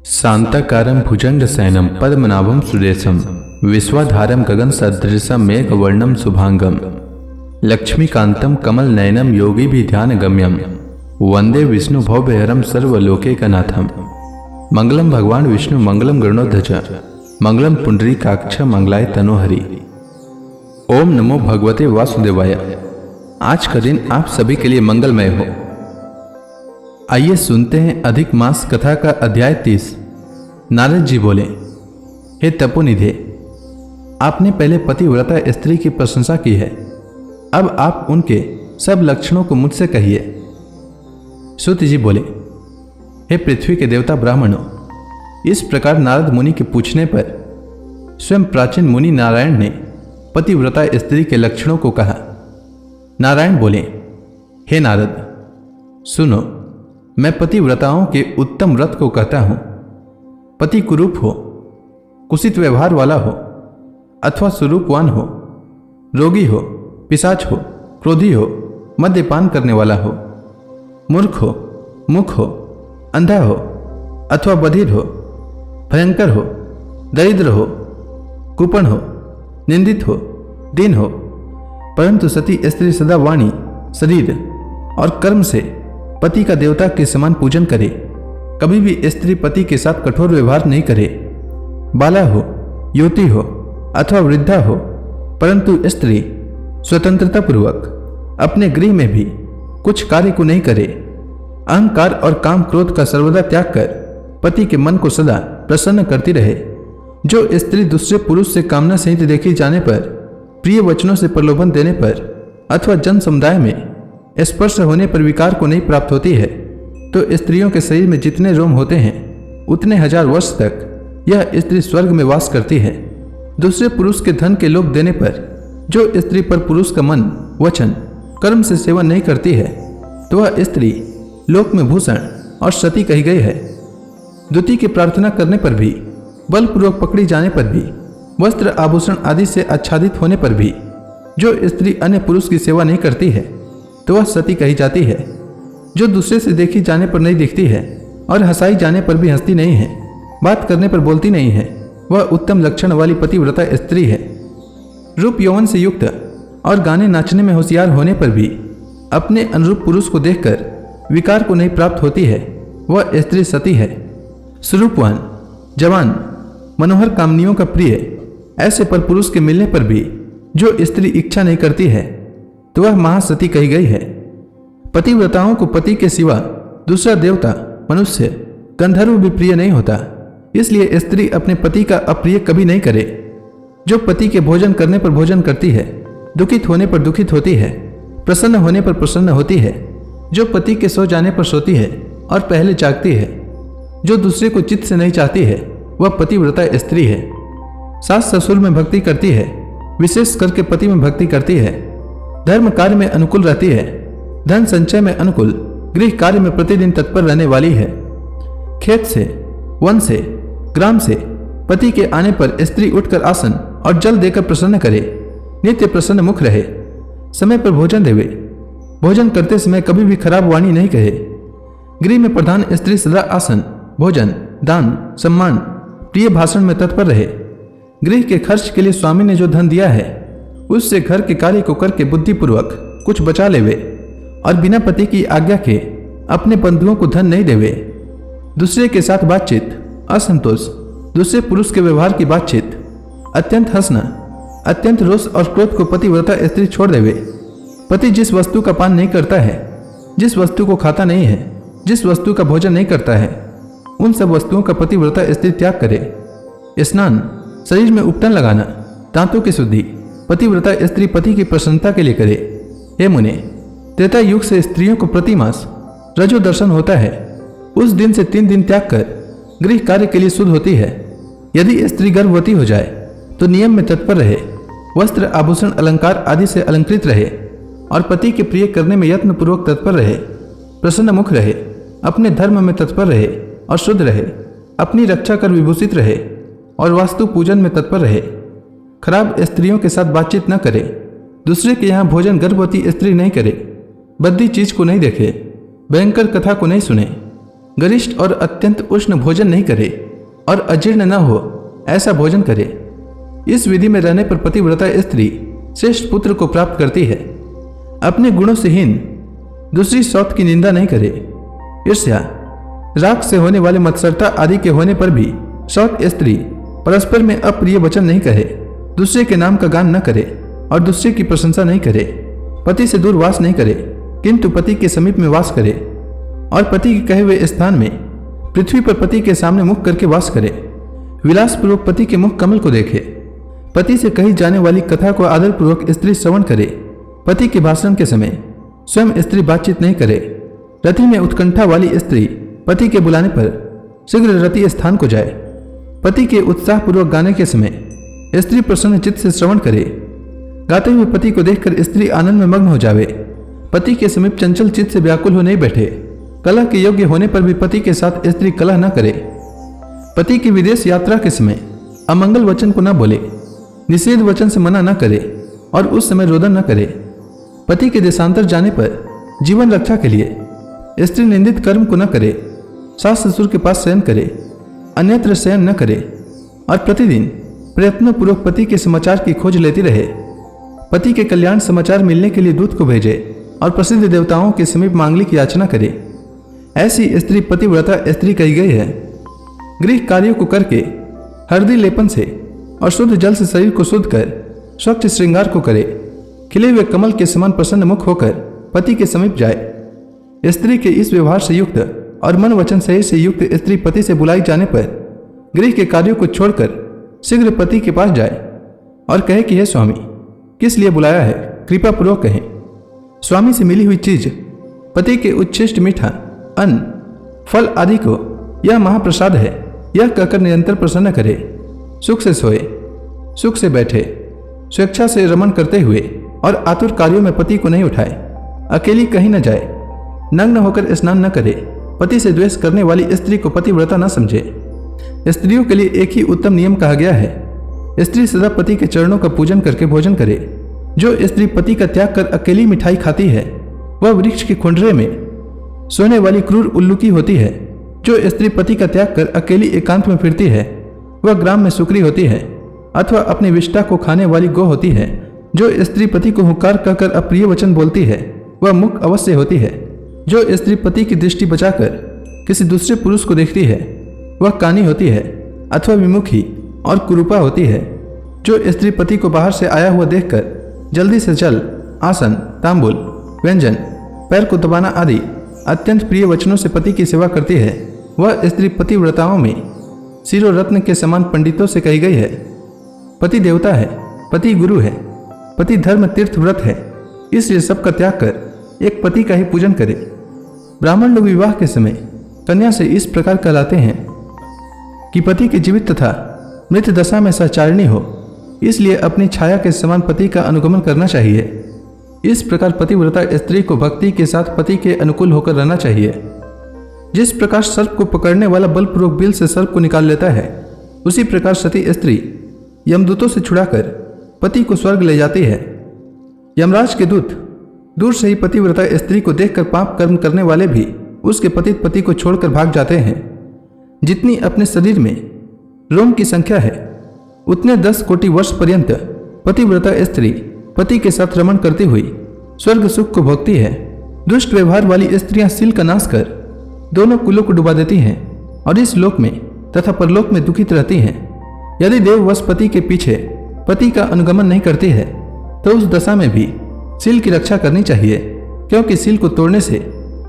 शांताकारं भुजंगशयनं पद्मनाभं सुरेशं विश्वाधारं गगनसदृशं मेघवर्णं शुभांगं लक्ष्मीकान्तं कमलनयनं योगिभिध्यानगम्यं वंदे विष्णुभवभयहरं सर्वलोकैकनाथं। मंगलम भगवान विष्णु मंगलम गरुड़ध्वज मंगलम पुंडरीकाक्ष मंगलाय तनोहरि। ओम नमो भगवते वासुदेवाय। आज का दिन आप सभी के लिए मंगलमय हो। आइए सुनते हैं अधिक मास कथा का अध्याय 30। नारद जी बोले, हे तपोनिधे, आपने पहले पतिव्रता स्त्री की प्रशंसा की है, अब आप उनके सब लक्षणों को मुझसे कहिए। सूत जी बोले, हे पृथ्वी के देवता ब्राह्मणों, इस प्रकार नारद मुनि के पूछने पर स्वयं प्राचीन मुनि नारायण ने पतिव्रता स्त्री के लक्षणों को कहा। नारायण बोले, हे नारद, सुनो, मैं पतिव्रताओं के उत्तम व्रत को कहता हूं। पति कुरूप हो, कुसित व्यवहार वाला हो अथवा स्वरूपवान हो, रोगी हो, पिशाच हो, क्रोधी हो, मद्यपान करने वाला हो, मूर्ख हो, मुख हो, अंधा हो अथवा बधिर हो, भयंकर हो, दरिद्र हो, कुपन हो, निंदित हो, दीन हो, परंतु सती स्त्री सदा वाणी, शरीर और कर्म से पति का देवता के समान पूजन करे, कभी भी स्त्री पति के साथ कठोर व्यवहार नहीं करे, बाला हो, युवती हो अथवा वृद्धा हो, परंतु स्त्री स्वतंत्रता पूर्वक अपने गृह में भी कुछ कार्य को नहीं करे, अहंकार और काम क्रोध का सर्वदा त्याग कर पति के मन को सदा प्रसन्न करती रहे। जो स्त्री दूसरे पुरुष से कामना सहित देखी जाने पर, प्रिय वचनों से प्रलोभन देने पर अथवा जन समुदाय में स्पर्श होने पर विकार को नहीं प्राप्त होती है, तो स्त्रियों के शरीर में जितने रोम होते हैं उतने हजार वर्ष तक यह स्त्री स्वर्ग में वास करती है। दूसरे पुरुष के धन के लोभ देने पर जो स्त्री पर पुरुष का मन, वचन, कर्म से सेवन नहीं करती है, तो वह स्त्री लोक में भूषण और सती कही गई है। द्वितीय की प्रार्थना करने पर भी, बलपूर्वक पकड़ी जाने पर भी, वस्त्र आभूषण आदि से आच्छादित होने पर भी जो स्त्री अन्य पुरुष की सेवा नहीं करती है, तो वह सती कही जाती है। जो दूसरे से देखी जाने पर नहीं दिखती है और हंसाई जाने पर भी हंसती नहीं है, बात करने पर बोलती नहीं है, वह उत्तम लक्षण वाली पतिव्रता स्त्री है। रूप यौवन से युक्त और गाने नाचने में होशियार होने पर भी अपने अनुरूप पुरुष को देखकर विकार को नहीं प्राप्त होती है, वह स्त्री सती है। स्वरूपवान, जवान, मनोहर, कामनियों का प्रिय ऐसे पर पुरुष के मिलने पर भी जो स्त्री इच्छा नहीं करती है, तो वह महासती कही गई है। पतिव्रताओं को पति के सिवा दूसरा देवता, मनुष्य, गंधर्व भी प्रिय नहीं होता, इसलिए स्त्री अपने पति का अप्रिय कभी नहीं करे। जो पति के भोजन करने पर भोजन करती है, दुखित होने पर दुखित होती है, प्रसन्न होने पर प्रसन्न होती है, जो पति के सो जाने पर सोती है और पहले जागती है, जो दूसरे को चित्त से नहीं चाहती है, वह पतिव्रता स्त्री है। सास ससुर में भक्ति करती है, विशेष करके पति में भक्ति करती है, धर्म कार्य में अनुकूल रहती है, धन संचय में अनुकूल, गृह कार्य में प्रतिदिन तत्पर रहने वाली है। खेत से, वन से, ग्राम से पति के आने पर स्त्री उठकर आसन और जल देकर प्रसन्न करे, नित्य प्रसन्न मुख रहे, समय पर भोजन देवे, भोजन करते समय कभी भी खराब वाणी नहीं कहे। गृह में प्रधान स्त्री सदा आसन, भोजन, दान, सम्मान, प्रिय भाषण में तत्पर रहे। गृह के खर्च के लिए स्वामी ने जो धन दिया है उससे घर के कार्य को करके बुद्धिपूर्वक कुछ बचा लेवे और बिना पति की आज्ञा के अपने बंधुओं को धन नहीं देवे। दूसरे के साथ बातचीत, असंतोष, दूसरे पुरुष के व्यवहार की बातचीत, अत्यंत हंसना, अत्यंत रोष और क्रोध को पतिव्रता स्त्री छोड़ देवे। पति जिस वस्तु का पान नहीं करता है, जिस वस्तु को खाता नहीं है, जिस वस्तु का भोजन नहीं करता है, उन सब वस्तुओं का पतिव्रता स्त्री त्याग करे। स्नान, शरीर में उपटन लगाना, दांतों की शुद्धि पतिव्रता स्त्री पति की प्रसन्नता के लिए करे। हे मुने, त्रेता युग से स्त्रियों को प्रतिमास रजो दर्शन होता है। उस दिन से 3 दिन त्याग कर गृह कार्य के लिए शुद्ध होती है। यदि स्त्री गर्भवती हो जाए तो नियम में तत्पर रहे, वस्त्र आभूषण अलंकार आदि से अलंकृत रहे और पति के प्रिय करने में यत्नपूर्वक तत्पर रहे, प्रसन्न मुख रहे, अपने धर्म में तत्पर रहे और शुद्ध रहे, अपनी रक्षा कर विभूषित रहे और वास्तु पूजन में तत्पर रहे। खराब स्त्रियों के साथ बातचीत न करे, दूसरे के यहाँ भोजन गर्भवती स्त्री नहीं करे, बद्दी चीज को नहीं देखे, भयंकर कथा को नहीं सुने, गरिष्ठ और अत्यंत उष्ण भोजन नहीं करे और अजीर्ण न हो ऐसा भोजन करे। इस विधि में रहने पर पतिव्रता स्त्री श्रेष्ठ पुत्र को प्राप्त करती है। अपने गुणों से हीन दूसरी सौत की निंदा नहीं करे। ईर्ष्या, राग से होने वाले मत्सरता आदि के होने पर भी सौत स्त्री परस्पर में अप्रिय वचन नहीं कहे, दूसरे के नाम का गान न करे और दूसरे की प्रशंसा नहीं करे। पति से दूर वास नहीं करे किंतु पति के समीप में वास करे और पति के कहे हुए स्थान में पृथ्वी पर पति के सामने मुख करके वास करे। विलासपूर्वक पति के मुख कमल को देखे। पति से कही जाने वाली कथा को आदरपूर्वक स्त्री श्रवण करे। पति के भाषण के समय स्वयं स्त्री बातचीत नहीं करे। रति में उत्कंठा वाली स्त्री पति के बुलाने पर शीघ्र रति स्थान को जाए। पति के उत्साहपूर्वक गाने के समय स्त्री प्रसन्न चित्त से श्रवण करे। गाते हुए पति को देखकर स्त्री आनंद में मग्न हो जावे। पति के समीप चंचल चित्त से व्याकुल हो नहीं बैठे। कलह के योग्य होने पर भी पति के साथ स्त्री कलह न करे। पति की विदेश यात्रा के समय अमंगल वचन को न बोले, निषेध वचन से मना न करे और उस समय रोदन न करे। पति के देशांतर जाने पर जीवन रक्षा के लिए स्त्री निंदित कर्म को न करे। सास ससुर के पास शयन करे, अन्यत्र शयन न करे और प्रतिदिन प्रयत्नपूर्वक पति के समाचार की खोज लेती रहे। पति के कल्याण समाचार मिलने के लिए दूत को भेजे और प्रसिद्ध देवताओं के समीप मांगलिक याचना करे। ऐसी स्त्री पतिव्रता स्त्री कही गई है। गृह कार्यों को करके हल्दी लेपन से और शुद्ध जल से शरीर को शुद्ध कर स्वच्छ श्रृंगार को करे। खिले हुए कमल के समान प्रसन्न मुख होकर पति के समीप जाए। स्त्री के इस व्यवहार से युक्त और मन वचन सही से युक्त स्त्री पति से बुलाई जाने पर गृह के कार्यों को छोड़कर शीघ्र पति के पास जाए और कहे कि हे स्वामी, किस लिए बुलाया है, कृपा पूर्वक कहें। स्वामी से मिली हुई चीज, पति के उच्छिष्ट मीठा अन्न, फल आदि को यह महाप्रसाद है, यह कहकर निरंतर प्रसन्न करे। सुख से सोए, सुख से बैठे, स्वेच्छा से रमण करते हुए और आतुर कार्यों में पति को नहीं उठाए। अकेली कहीं न जाए, नग्न होकर स्नान न करे। पति से द्वेष करने वाली स्त्री को पतिव्रता न समझे। स्त्रियों के लिए एक ही उत्तम नियम कहा गया है, स्त्री सदा पति के चरणों का पूजन करके भोजन करे। जो स्त्री पति का त्याग कर अकेली मिठाई खाती है वह वृक्ष के खुंडरे में सोने वाली क्रूर उल्लू की होती है। जो स्त्री पति का त्याग कर अकेली एकांत में फिरती है वह ग्राम में सुकरी होती है अथवा अपनी विष्ठा को खाने वाली गौ होती है। जो स्त्री पति को हुंकार कहकर अप्रिय वचन बोलती है वह मुख अवश्य होती है। जो स्त्री पति की दृष्टि बचाकर किसी दूसरे पुरुष को देखती है वह कानी होती है अथवा विमुखी और कुरूपा होती है। जो स्त्री पति को बाहर से आया हुआ देखकर जल्दी से जल, आसन, तांबुल, व्यंजन, पैर को दबाना आदि अत्यंत प्रिय वचनों से पति की सेवा करती है वह स्त्री पतिव्रताओं में सिरो रत्न के समान पंडितों से कही गई है। पति देवता है, पति गुरु है, पति धर्म तीर्थ व्रत है, इसलिए सबका त्याग कर एक पति का ही पूजन करे। ब्राह्मण लोग विवाह के समय कन्या से इस प्रकार कहलाते हैं कि पति की जीवित तथा मृत दशा में सहचारिणी हो, इसलिए अपनी छाया के समान पति का अनुगमन करना चाहिए। इस प्रकार पतिव्रता स्त्री को भक्ति के साथ पति के अनुकूल होकर रहना चाहिए। जिस प्रकार सर्प को पकड़ने वाला बलपूर्वक बिल से सर्प को निकाल लेता है, उसी प्रकार सती स्त्री यमदूतों से छुड़ाकर पति को स्वर्ग ले जाती है। यमराज के दूत दूर से ही पतिव्रता स्त्री को देखकर पाप कर्म करने वाले भी उसके पति को छोड़कर भाग जाते हैं। जितनी अपने शरीर में रोम की संख्या है उतने 10 कोटि वर्ष पर्यंत पतिव्रता स्त्री पति के साथ रमण करती हुई स्वर्ग सुख को भोगती है। दुष्ट व्यवहार वाली स्त्रियां सील का नाश कर दोनों कुलों को डुबा देती हैं और इस लोक में तथा परलोक में दुखित रहती हैं। यदि देववश पति के पीछे पति का अनुगमन नहीं करती है तो उस दशा में भी सील की रक्षा करनी चाहिए, क्योंकि सील को तोड़ने से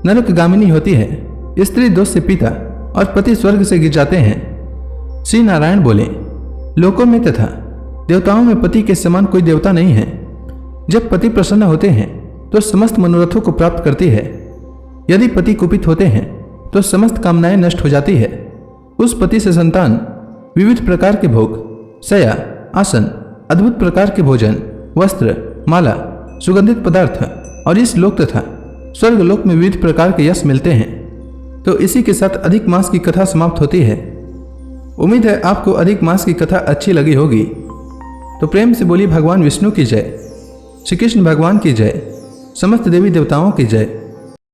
नरकगामिनी होती है। स्त्री दोष से पीता और पति स्वर्ग से गिर जाते हैं। श्री नारायण बोले, लोकों में तथा देवताओं में पति के समान कोई देवता नहीं है। जब पति प्रसन्न होते हैं तो समस्त मनोरथों को प्राप्त करती है। यदि पति कुपित होते हैं तो समस्त कामनाएं नष्ट हो जाती है। उस पति से संतान, विविध प्रकार के भोग, शया, आसन, अद्भुत प्रकार के भोजन, वस्त्र, माला, सुगंधित पदार्थ और इस लोक तथा स्वर्ग लोक में विविध प्रकार के यश मिलते हैं। तो इसी के साथ अधिक मास की कथा समाप्त होती है। उम्मीद है आपको अधिक मास की कथा अच्छी लगी होगी। तो प्रेम से बोली भगवान विष्णु की जय, श्री कृष्ण भगवान की जय, समस्त देवी देवताओं की जय।